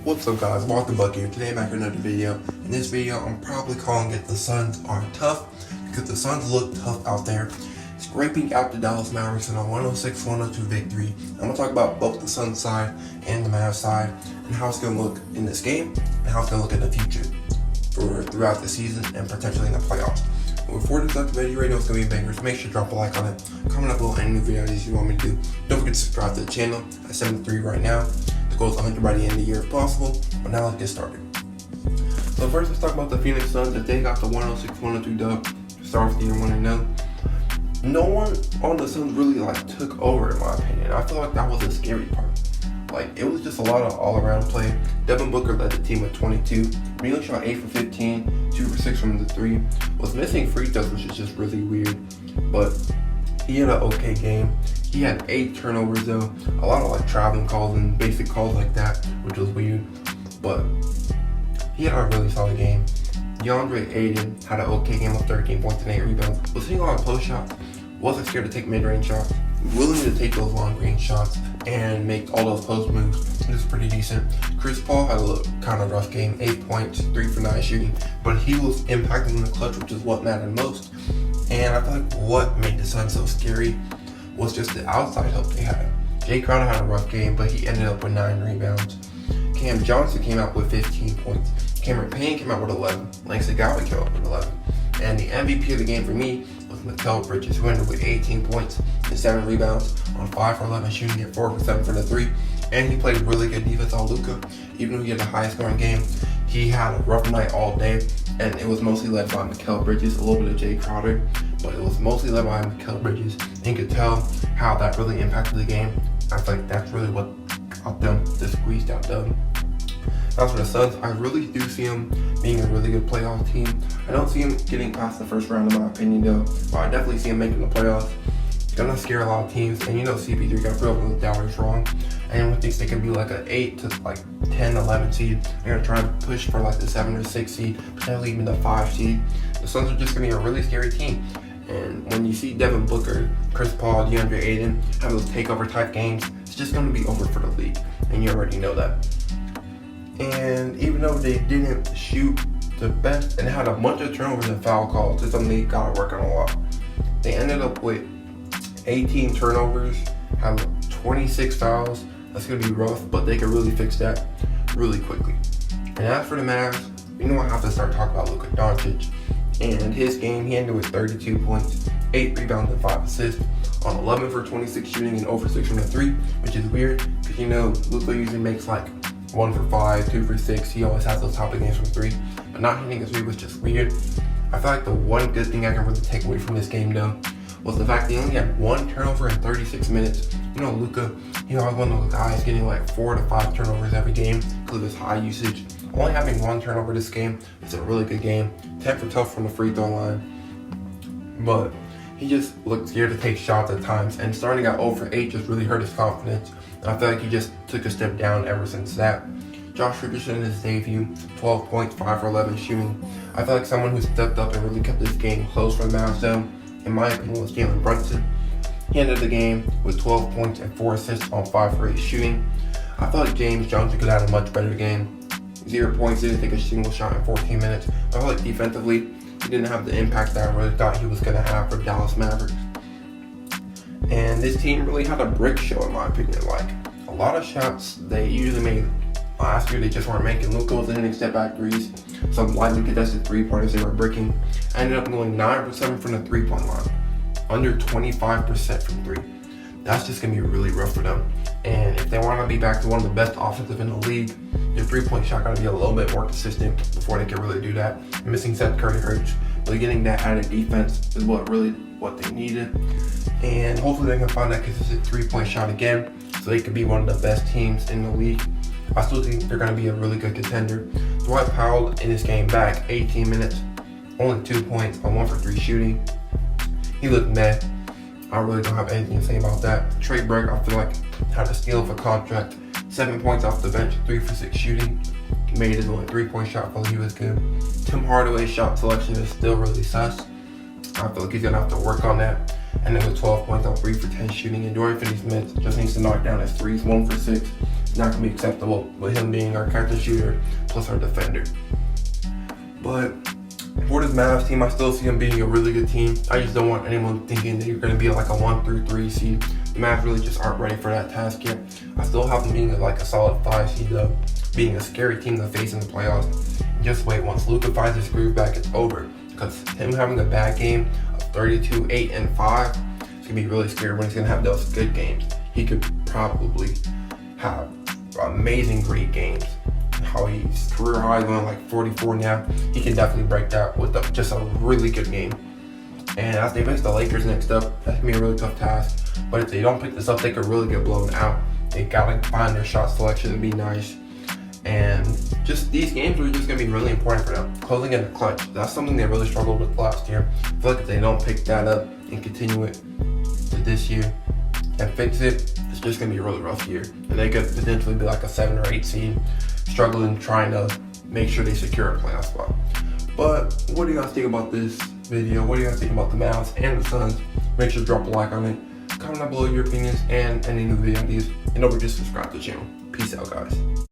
What's up guys, Walker Buck here. Today I'm back with another video. In this video I'm probably calling it the Suns are tough because the Suns look tough out there, scraping out the Dallas Mavericks in a 106-102 victory. I'm going to talk about both the Suns side and the Mavs side and how it's going to look in this game and how it's going to look in the future for throughout the season and potentially in the playoffs. Before this stuff, the video right now is going to be bangers. Make sure to drop a like on it, comment up below any new video ideas you want me to do. Don't forget to subscribe to the channel at 73 right now. The goal is 100 by the end of the year if possible. But now let's get started. So first let's talk about the Phoenix Suns. That they got the 106-102 dub to start off the year 1-0. No one on the Suns really took over in my opinion. I feel like that was the scary part. It was just a lot of all-around play. Devin Booker led the team with 22. He only shot 8 for 15, 2 for 6 from the 3. Was missing free throws, which is just really weird. But he had an okay game. He had 8 turnovers though. A lot of traveling calls and basic calls like that, which was weird. But he had a really solid game. DeAndre Ayton had an okay game with 13 points and 8 rebounds. Was hitting a lot of post shots. Wasn't scared to take mid-range shots. Willing to take those long-range shots and make all those post moves. It was pretty decent. Chris Paul had a kind of rough game. 8 points, 3 for 9 shooting. But he was impacting in the clutch, which is what mattered most. And I feel like what made the Suns so scary was just the outside help they had. Jay Crowder had a rough game, but he ended up with 9 rebounds. Cam Johnson came out with 15 points. Cameron Payne came out with 11. Langston Galloway came out with 11. And the MVP of the game for me was Mikal Bridges, who ended with 18 points and 7 rebounds on 5 for 11 shooting and 4 for 7 for the 3. And he played really good defense on Luka. Even though he had the highest scoring game, he had a rough night all day. And it was mostly led by Mikal Bridges, a little bit of Jay Crowder, but it was mostly led by Mikal Bridges. And you could tell how that really impacted the game. I feel like that's really what got them to squeeze out dub. As for the Suns, I really do see them being a really good playoff team. I don't see them getting past the first round in my opinion though, but I definitely see them making the playoffs. It's gonna scare a lot of teams, and CP3 got put up with Dallas wrong. Anyone thinks they could be an 8 to 10, 11 seed. They're gonna try and push for the 7 or 6 seed, potentially even the 5 seed. The Suns are just gonna be a really scary team. And when you see Devin Booker, Chris Paul, DeAndre Ayton have those takeover type games, it's just gonna be over for the league, and you already know that. And even though they didn't shoot the best and had a bunch of turnovers and foul calls, it's something they gotta work on a lot. They ended up with 18 turnovers, had 26 fouls. That's gonna be rough, but they could really fix that really quickly. And as for the Mavs, I have to start talking about Luka Doncic. And his game, he ended with 32 points, 8 rebounds and 5 assists on 11 for 26 shooting and over 6 from the 3, which is weird because Luka usually makes 1 for 5, 2 for 6. He always has those top of games from 3, but not hitting a 3 was just weird. I feel like the one good thing I can really take away from this game though was the fact that he only had 1 turnover in 36 minutes. Luka, he always one of those guys getting 4 to 5 turnovers every game because of his high usage. Only having 1 turnover this game is a really good game. 10 for 12 from the free throw line. But he just looked scared to take shots at times, and starting at 0 for 8 just really hurt his confidence. And I feel like he just took a step down ever since that. Josh Richardson in his debut, 12 points, 5 for 11 shooting. I feel like someone who stepped up and really kept this game close for the Mavs though, in my opinion, was Jalen Brunson. He ended the game with 12 points and 4 assists on 5 for 8 shooting. I felt like James Johnson could have had a much better game. 0 points, didn't take a single shot in 14 minutes. I felt like defensively, he didn't have the impact that I really thought he was going to have for Dallas Mavericks. And this team really had a brick show in my opinion. A lot of shots they usually made last year, they just weren't making. Luka was hitting step back threes. Some lightly contested 3-pointers they were bricking. I ended up going 9 for 7 from the 3-point line. Under 25% from 3. That's just going to be really rough for them. And if they want to be back to one of the best offensive in the league, their 3-point shot got to be a little bit more consistent before they can really do that. Missing Seth Curry hurts, but getting that added defense is what they needed. And hopefully they can find that consistent 3-point shot again so they can be one of the best teams in the league. I still think they're going to be a really good contender. Dwight Powell in his game back, 18 minutes, only 2 points on 1 for 3 shooting. He looked meh. I really don't have anything to say about that. Trey Burke, I feel like, had a steal of a contract. 7 points off the bench, 3 for 6 shooting. Made his only 3-point shot, felt like he was good. Tim Hardaway's shot selection is still really sus. I feel like he's going to have to work on that. And then with 12 points on 3 for 10 shooting, and Dorian Finney-Smith just needs to knock down his threes, 1 for 6. not going to be acceptable with him being our catch and shooter plus our defender. But for this Mavs team, I still see them being a really good team. I just don't want anyone thinking that you're going to be like a 1-3 seed. The Mavs really just aren't ready for that task yet. I still have them being like a solid 5 seed though, being a scary team to face in the playoffs. Just wait, once Luka finds his groove back, it's over. Because him having a bad game of 32, 8, and 5, it's going to be really scary when he's going to have those good games. He could probably have amazing great games. How he's career high going like 44 now, he can definitely break that with just a really good game. And as they face the Lakers next up, that's gonna be a really tough task. But if they don't pick this up, they could really get blown out. They gotta find their shot selection and be nice. And just these games are just gonna be really important for them. Closing in the clutch, that's something they really struggled with last year. I feel like if they don't pick that up and continue it to this year and fix it, it's just gonna be a really rough year. And they could potentially be like a 7 or 8 seed, struggling trying to make sure they secure a playoff spot. But what do you guys think about this video? What do you guys think about the Mavs and the Suns? Make sure to drop a like on it. Comment down below your opinions and any new video ideas. And don't forget to subscribe to the channel. Peace out, guys.